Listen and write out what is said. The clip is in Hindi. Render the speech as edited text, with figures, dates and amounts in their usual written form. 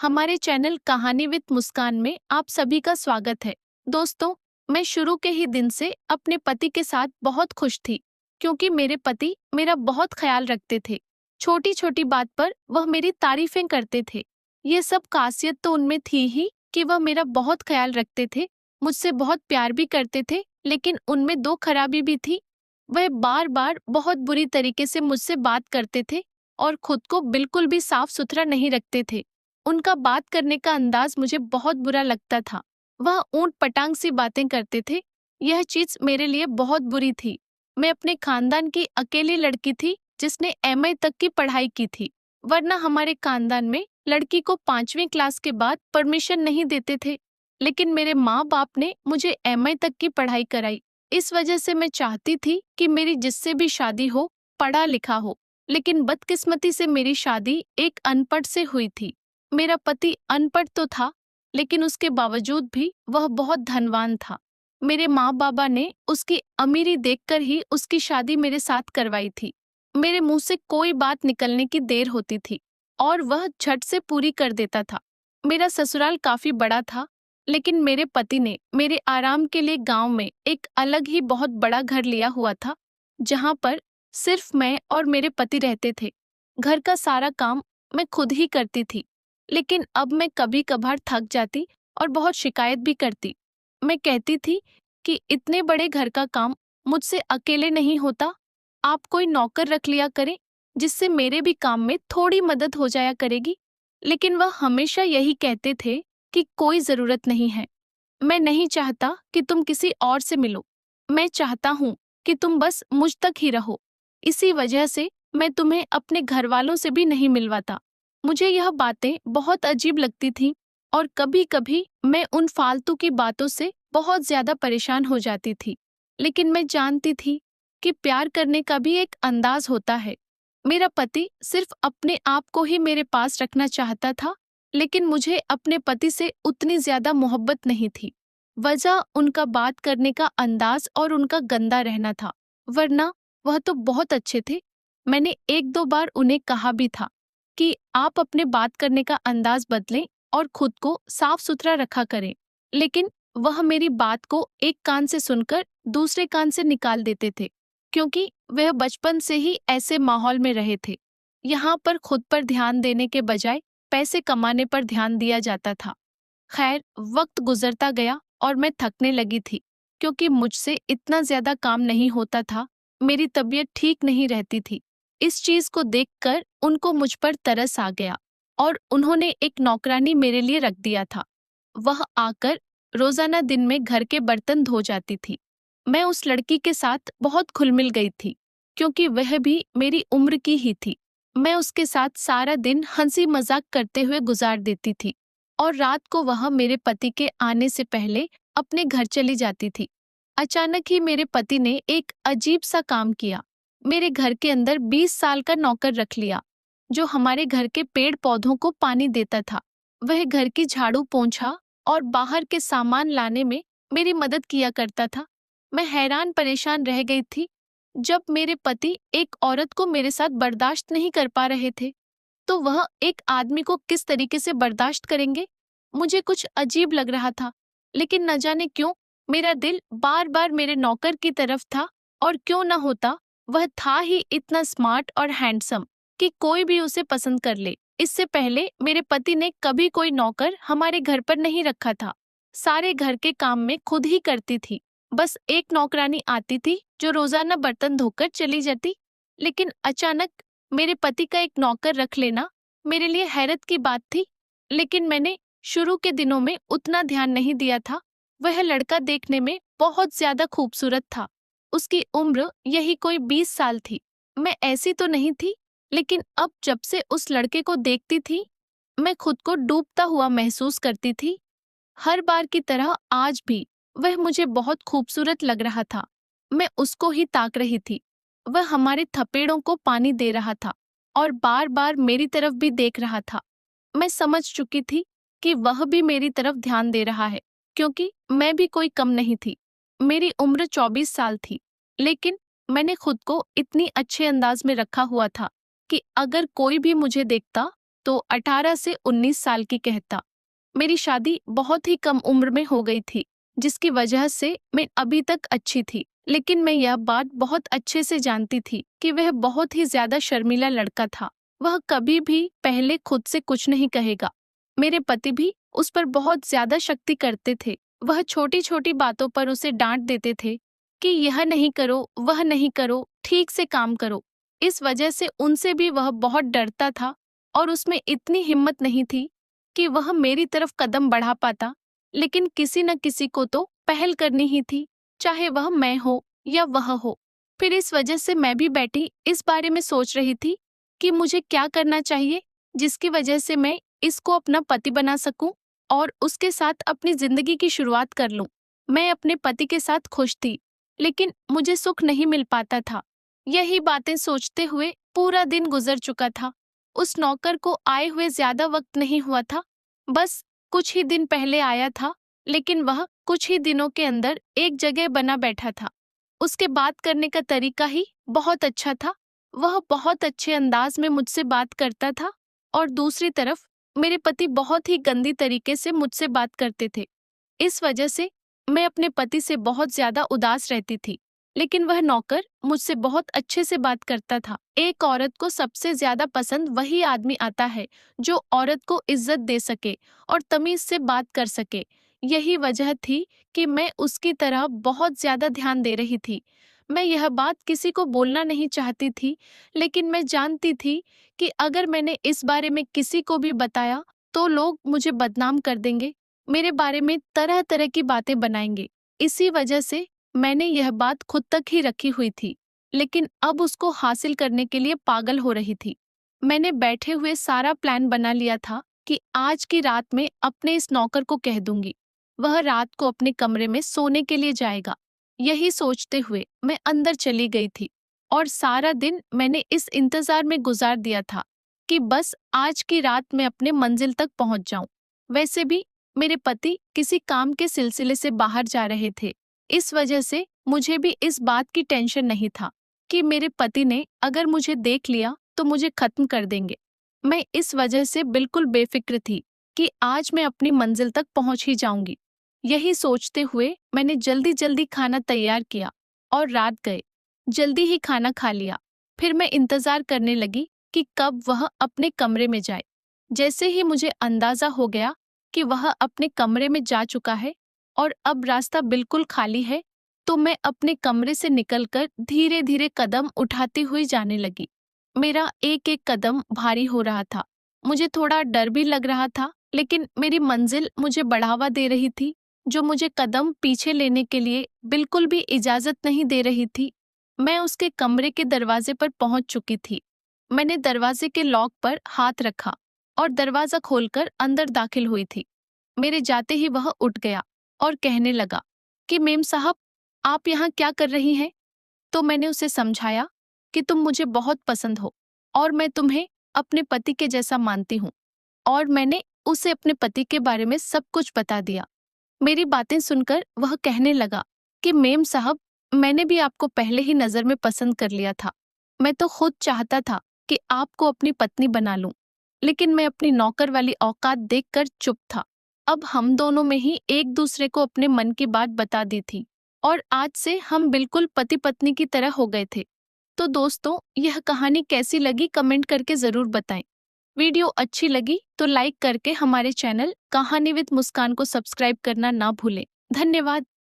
हमारे चैनल कहानी विद मुस्कान में आप सभी का स्वागत है। दोस्तों, मैं शुरू के ही दिन से अपने पति के साथ बहुत खुश थी, क्योंकि मेरे पति मेरा बहुत ख्याल रखते थे। छोटी छोटी बात पर वह मेरी तारीफें करते थे। ये सब खासियत तो उनमें थी ही कि वह मेरा बहुत ख्याल रखते थे, मुझसे बहुत प्यार भी करते थे, लेकिन उनमें दो खराबी भी थी। वह बार बार बहुत बुरी तरीके से मुझसे बात करते थे और खुद को बिल्कुल भी साफ सुथरा नहीं रखते थे। उनका बात करने का अंदाज मुझे बहुत बुरा लगता था। वह ऊंट पटांग सी बातें करते थे। यह चीज मेरे लिए बहुत बुरी थी। मैं अपने खानदान की अकेली लड़की थी जिसने एमए तक की पढ़ाई की थी, वरना हमारे खानदान में लड़की को 5वीं क्लास के बाद परमिशन नहीं देते थे। लेकिन मेरे माँ बाप ने मुझे एमए तक की पढ़ाई कराई। इस वजह से मैं चाहती थी कि मेरी जिससे भी शादी हो पढ़ा लिखा हो, लेकिन बदकिस्मती से मेरी शादी एक अनपढ़ से हुई थी। मेरा पति अनपढ़ तो था, लेकिन उसके बावजूद भी वह बहुत धनवान था। मेरे माँ बाबा ने उसकी अमीरी देखकर ही उसकी शादी मेरे साथ करवाई थी। मेरे मुंह से कोई बात निकलने की देर होती थी और वह झट से पूरी कर देता था। मेरा ससुराल काफी बड़ा था, लेकिन मेरे पति ने मेरे आराम के लिए गांव में एक अलग ही बहुत बड़ा घर लिया हुआ था, जहां पर सिर्फ मैं और मेरे पति रहते थे। घर का सारा काम मैं खुद ही करती थी, लेकिन अब मैं कभी कभार थक जाती और बहुत शिकायत भी करती। मैं कहती थी कि इतने बड़े घर का काम मुझसे अकेले नहीं होता, आप कोई नौकर रख लिया करें जिससे मेरे भी काम में थोड़ी मदद हो जाया करेगी। लेकिन वह हमेशा यही कहते थे कि कोई जरूरत नहीं है, मैं नहीं चाहता कि तुम किसी और से मिलो, मैं चाहता हूँ कि तुम बस मुझ तक ही रहो। इसी वजह से मैं तुम्हें अपने घर वालों से भी नहीं मिलवाता। मुझे यह बातें बहुत अजीब लगती थीं और कभी कभी मैं उन फालतू की बातों से बहुत ज्यादा परेशान हो जाती थी। लेकिन मैं जानती थी कि प्यार करने का भी एक अंदाज होता है। मेरा पति सिर्फ अपने आप को ही मेरे पास रखना चाहता था, लेकिन मुझे अपने पति से उतनी ज्यादा मोहब्बत नहीं थी। वजह उनका बात करने का अंदाज और उनका गंदा रहना था, वरना वह तो बहुत अच्छे थे। मैंने एक दो बार उन्हें कहा भी था कि आप अपने बात करने का अंदाज बदलें और खुद को साफ सुथरा रखा करें, लेकिन वह मेरी बात को एक कान से सुनकर दूसरे कान से निकाल देते थे, क्योंकि वह बचपन से ही ऐसे माहौल में रहे थे। यहाँ पर खुद पर ध्यान देने के बजाय पैसे कमाने पर ध्यान दिया जाता था। खैर, वक्त गुजरता गया और मैं थकने लगी थी, क्योंकि मुझसे इतना ज्यादा काम नहीं होता था। मेरी तबीयत ठीक नहीं रहती थी। इस चीज को देखकर उनको मुझ पर तरस आ गया और उन्होंने एक नौकरानी मेरे लिए रख दिया था। वह आकर रोजाना दिन में घर के बर्तन धो जाती थी। मैं उस लड़की के साथ बहुत घुल मिल गई थी, क्योंकि वह भी मेरी उम्र की ही थी। मैं उसके साथ सारा दिन हंसी मजाक करते हुए गुजार देती थी और रात को वह मेरे पति के आने से पहले अपने घर चली जाती थी। अचानक ही मेरे पति ने एक अजीब सा काम किया। मेरे घर के अंदर 20 साल का नौकर रख लिया, जो हमारे घर के पेड़ पौधों को पानी देता था। वह घर की झाड़ू पोंछा और बाहर के सामान लाने में मेरी मदद किया करता था। मैं हैरान परेशान रह गई थी। जब मेरे पति एक औरत को मेरे साथ बर्दाश्त नहीं कर पा रहे थे, तो वह एक आदमी को किस तरीके से बर्दाश्त करेंगे? मुझे कुछ अजीब लग रहा था, लेकिन न जाने क्यों मेरा दिल बार बार मेरे नौकर की तरफ था। और क्यों न होता, वह था ही इतना स्मार्ट और हैंडसम कि कोई भी उसे पसंद कर ले। इससे पहले मेरे पति ने कभी कोई नौकर हमारे घर पर नहीं रखा था। सारे घर के काम में खुद ही करती थी। बस एक नौकरानी आती थी जो रोजाना बर्तन धोकर चली जाती। लेकिन अचानक मेरे पति का एक नौकर रख लेना मेरे लिए हैरत की बात थी। लेकिन मैंने शुरू के दिनों में उतना ध्यान नहीं दिया था। वह लड़का देखने में बहुत ज्यादा खूबसूरत था। उसकी उम्र यही कोई 20 साल थी। मैं ऐसी तो नहीं थी, लेकिन अब जब से उस लड़के को देखती थी, मैं खुद को डूबता हुआ महसूस करती थी। हर बार की तरह आज भी वह मुझे बहुत खूबसूरत लग रहा था। मैं उसको ही ताक रही थी। वह हमारे थपेड़ों को पानी दे रहा था और बार बार मेरी तरफ भी देख रहा था। मैं समझ चुकी थी कि वह भी मेरी तरफ ध्यान दे रहा है, क्योंकि मैं भी कोई कम नहीं थी। मेरी उम्र 24 साल थी, लेकिन मैंने खुद को इतनी अच्छे अंदाज में रखा हुआ था कि अगर कोई भी मुझे देखता तो 18 से 19 साल की कहता। मेरी शादी बहुत ही कम उम्र में हो गई थी, जिसकी वजह से मैं अभी तक अच्छी थी, लेकिन मैं यह बात बहुत अच्छे से जानती थी कि वह बहुत ही ज्यादा शर्मीला लड़का था। वह कभी भी पहले खुद से कुछ नहीं कहेगा। मेरे पति भी उस पर बहुत ज्यादा शक्ति करते थे। वह छोटी छोटी बातों पर उसे डांट देते थे कि यह नहीं करो, वह नहीं करो, ठीक से काम करो। इस वजह से उनसे भी वह बहुत डरता था और उसमें इतनी हिम्मत नहीं थी कि वह मेरी तरफ कदम बढ़ा पाता। लेकिन किसी न किसी को तो पहल करनी ही थी, चाहे वह मैं हो या वह हो। फिर इस वजह से मैं भी बैठी इस बारे में सोच रही थी कि मुझे क्या करना चाहिए जिसकी वजह से मैं इसको अपना पति बना सकूं और उसके साथ अपनी जिंदगी की शुरुआत कर लूं। मैं अपने पति के साथ खुश थी, लेकिन मुझे सुख नहीं मिल पाता था। यही बातें सोचते हुए पूरा दिन गुजर चुका था। उस नौकर को आए हुए ज्यादा वक्त नहीं हुआ था, बस कुछ ही दिन पहले आया था, लेकिन वह कुछ ही दिनों के अंदर एक जगह बना बैठा था। उसके बात करने का तरीका ही बहुत अच्छा था। वह बहुत अच्छे अंदाज में मुझसे बात करता था और दूसरी तरफ मेरे पति बहुत ही गंदी तरीके से मुझसे बात करते थे। इस वजह से मैं अपने पति से बहुत ज्यादा उदास रहती थी, लेकिन वह नौकर मुझसे बहुत अच्छे से बात करता था। एक औरत को सबसे ज्यादा पसंद वही आदमी आता है जो औरत को इज्जत दे सके और तमीज से बात कर सके। यही वजह थी कि मैं उसकी तरह बहुत ज्यादा ध्यान दे रही थी। मैं यह बात किसी को बोलना नहीं चाहती थी, लेकिन मैं जानती थी कि अगर मैंने इस बारे में किसी को भी बताया तो लोग मुझे बदनाम कर देंगे, मेरे बारे में तरह तरह की बातें बनाएंगे। इसी वजह से मैंने यह बात खुद तक ही रखी हुई थी, लेकिन अब उसको हासिल करने के लिए पागल हो रही थी। मैंने बैठे हुए सारा प्लान बना लिया था कि आज की रात में अपने इस नौकर को कह दूंगी। वह रात को अपने कमरे में सोने के लिए जाएगा। यही सोचते हुए मैं अंदर चली गई थी और सारा दिन मैंने इस इंतजार में गुजार दिया था कि बस आज की रात मैं अपने मंजिल तक पहुंच जाऊं। वैसे भी मेरे पति किसी काम के सिलसिले से बाहर जा रहे थे। इस वजह से मुझे भी इस बात की टेंशन नहीं था कि मेरे पति ने अगर मुझे देख लिया तो मुझे खत्म कर देंगे। मैं इस वजह से बिल्कुल बेफिक्र थी कि आज मैं अपनी मंजिल तक पहुंच ही जाऊंगी। यही सोचते हुए मैंने जल्दी जल्दी खाना तैयार किया और रात गए जल्दी ही खाना खा लिया। फिर मैं इंतजार करने लगी कि कब वह अपने कमरे में जाए। जैसे ही मुझे अंदाजा हो गया कि वह अपने कमरे में जा चुका है और अब रास्ता बिल्कुल खाली है, तो मैं अपने कमरे से निकलकर धीरे धीरे कदम उठाती हुई जाने लगी। मेरा एक एक कदम भारी हो रहा था। मुझे थोड़ा डर भी लग रहा था, लेकिन मेरी मंजिल मुझे बढ़ावा दे रही थी, जो मुझे कदम पीछे लेने के लिए बिल्कुल भी इजाजत नहीं दे रही थी। मैं उसके कमरे के दरवाजे पर पहुंच चुकी थी। मैंने दरवाजे के लॉक पर हाथ रखा और दरवाजा खोलकर अंदर दाखिल हुई थी। मेरे जाते ही वह उठ गया और कहने लगा कि मेम साहब, आप यहाँ क्या कर रही हैं? तो मैंने उसे समझाया कि तुम मुझे बहुत पसंद हो और मैं तुम्हें अपने पति के जैसा मानती हूँ, और मैंने उसे अपने पति के बारे में सब कुछ बता दिया। मेरी बातें सुनकर वह कहने लगा कि मेम साहब, मैंने भी आपको पहले ही नजर में पसंद कर लिया था। मैं तो खुद चाहता था कि आपको अपनी पत्नी बना लूं, लेकिन मैं अपनी नौकर वाली औकात देखकर चुप था। अब हम दोनों में ही एक दूसरे को अपने मन की बात बता दी थी और आज से हम बिल्कुल पति पत्नी की तरह हो गए थे। तो दोस्तों, यह कहानी कैसी लगी कमेंट करके जरूर बताएं। वीडियो अच्छी लगी तो लाइक करके हमारे चैनल कहानी विद मुस्कान को सब्सक्राइब करना ना भूलें। धन्यवाद।